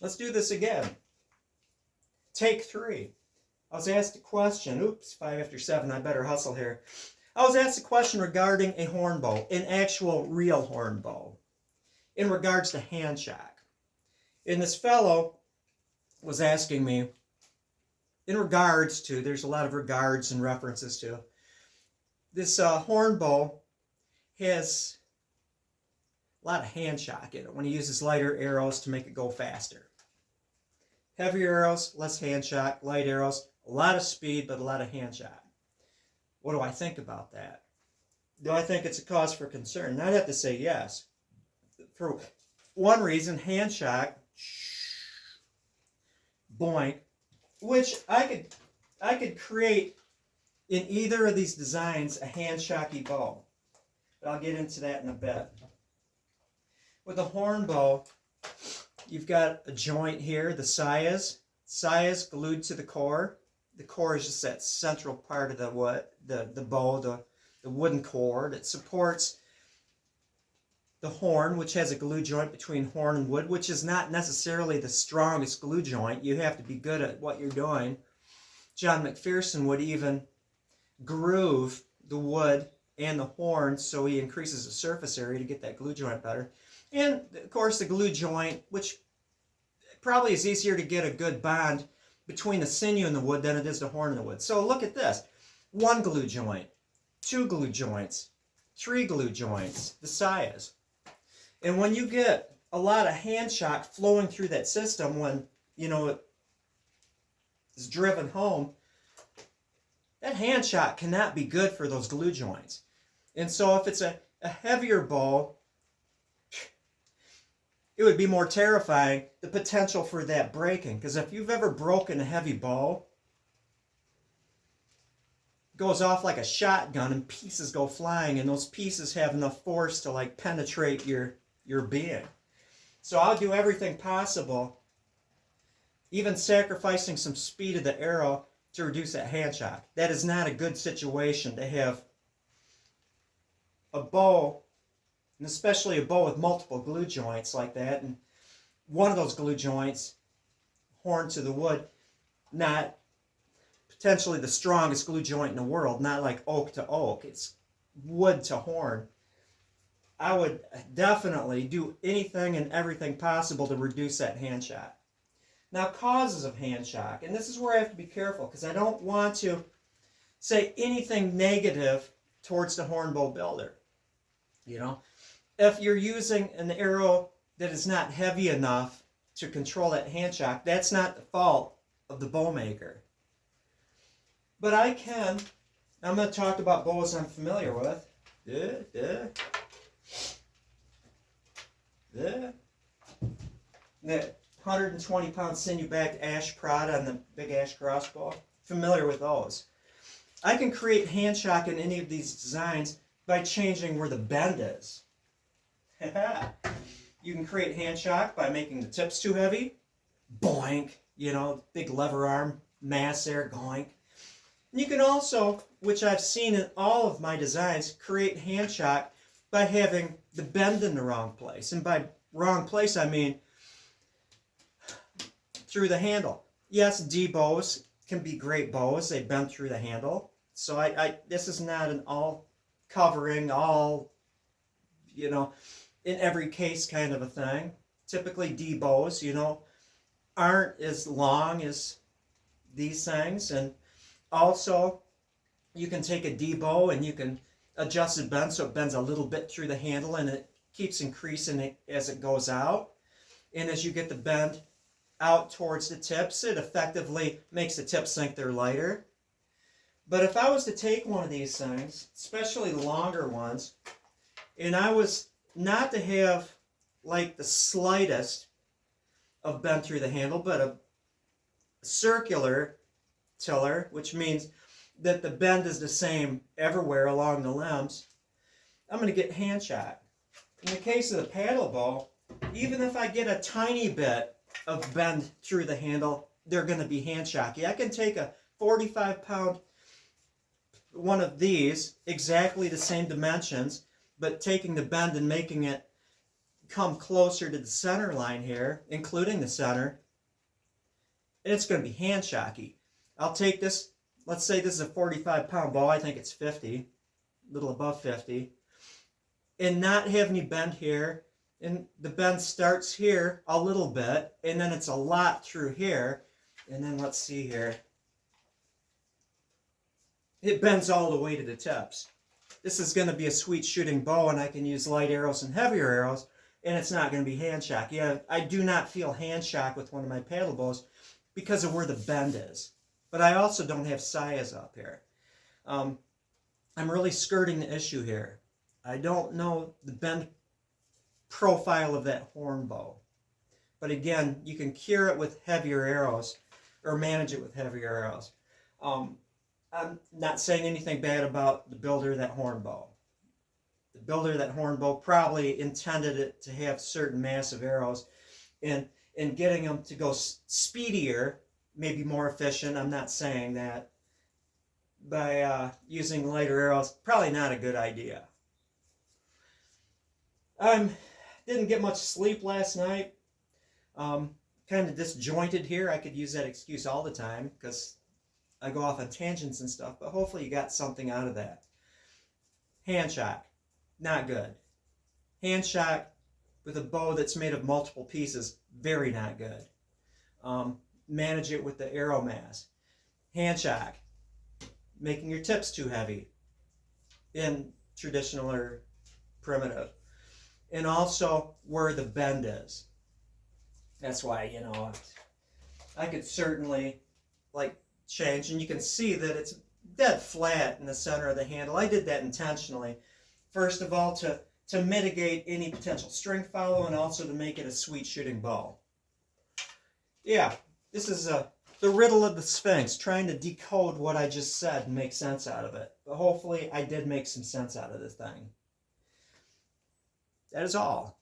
Let's do this again. Take 3. I was asked a question. Oops, 5 after 7. I better hustle here. I was asked a question regarding a horn bow, an actual real horn bow, in regards to hand shock. And this fellow was asking me, in regards to, there's a lot of regards and references to, this horn bow has a lot of hand shock in it when he uses lighter arrows to make it go faster. Heavier arrows, less hand shock. Light arrows, a lot of speed, but a lot of hand shock. What do I think about that? Do I think it's a cause for concern? And I'd have to say yes. For one reason, hand shock, boink, which I could create in either of these designs a hand shocky bow. But I'll get into that in a bit. With a horn bow, you've got a joint here, the sias. Sias glued to the core. The core is just that central part of the bow, the wooden core that supports the horn, which has a glue joint between horn and wood, which is not necessarily the strongest glue joint. You have to be good at what you're doing. John McPherson would even groove the wood and the horn so he increases the surface area to get that glue joint better. And of course the glue joint, which probably is easier to get a good bond between the sinew and the wood than it is the horn and the wood. So look at this. 1 glue joint, 2 glue joints, 3 glue joints, the sias. And when you get a lot of hand shock flowing through that system when, it is driven home, that hand shock cannot be good for those glue joints. And so if it's a heavier bow, it would be more terrifying, the potential for that breaking. Because if you've ever broken a heavy bow, it goes off like a shotgun and pieces go flying, and those pieces have enough force to like penetrate your being. So I'll do everything possible, even sacrificing some speed of the arrow to reduce that hand shock. That is not a good situation to have a bow, and especially a bow with multiple glue joints like that, and one of those glue joints, horn to the wood, not potentially the strongest glue joint in the world, not like oak to oak, it's wood to horn. I would definitely do anything and everything possible to reduce that hand shock. Now, causes of hand shock, and this is where I have to be careful because I don't want to say anything negative towards the horn bow builder. If you're using an arrow that is not heavy enough to control that hand shock, that's not the fault of the bow maker. But I'm going to talk about bows I'm familiar with. That 120-pound sinew-backed ash prod on the big ash crossbow. Familiar with those. I can create hand shock in any of these designs by changing where the bend is. You can create hand shock by making the tips too heavy. Boink. Big lever arm mass there. Goink. And you can also, which I've seen in all of my designs, create hand shock by having the bend in the wrong place. And by wrong place, I mean through the handle. Yes, D bows can be great bows. They bend through the handle. So this is not an all covering, all, in every case kind of a thing. Typically D bows, aren't as long as these things. And also, you can take a D bow and you can adjust the bend so it bends a little bit through the handle and it keeps increasing it as it goes out. And as you get the bend out towards the tips, it effectively makes the tips think they're lighter. But if I was to take one of these things, especially the longer ones, and I was not to have like the slightest of bend through the handle, but a circular tiller, which means that the bend is the same everywhere along the limbs, I'm going to get hand shock. In the case of the paddle bow, even if I get a tiny bit of bend through the handle, they're going to be hand shocky. I can take a 45-pound one of these, exactly the same dimensions, but taking the bend and making it come closer to the center line here, including the center, it's going to be hand shocky. I'll take this, let's say this is a 45-pound ball, I think it's 50, a little above 50, and not have any bend here, and the bend starts here a little bit, and then it's a lot through here, and then let's see here, it bends all the way to the tips. This is going to be a sweet shooting bow, and I can use light arrows and heavier arrows, and it's not going to be hand shock. Yeah, I do not feel hand shock with one of my paddle bows because of where the bend is. But I also don't have size up here. I'm really skirting the issue here. I don't know the bend profile of that horn bow. But again, you can cure it with heavier arrows, or manage it with heavier arrows. I'm not saying anything bad about the builder of that horn bow. The builder of that horn bow probably intended it to have certain massive arrows, and getting them to go speedier, maybe more efficient, I'm not saying that, by using lighter arrows, probably not a good idea. Didn't get much sleep last night. Kind of disjointed here. I could use that excuse all the time because I go off on tangents and stuff, but hopefully you got something out of that. Hand shock, not good. Hand shock with a bow that's made of multiple pieces, very not good. Manage it with the arrow mass. Hand shock, making your tips too heavy in traditional or primitive. And also where the bend is. That's why, you know, I could certainly change, and you can see that it's dead flat in the center of the handle. I did that intentionally. First of all, to mitigate any potential string follow, and also to make it a sweet shooting bow. Yeah, this is the riddle of the Sphinx, trying to decode what I just said and make sense out of it. But hopefully I did make some sense out of this thing. That is all.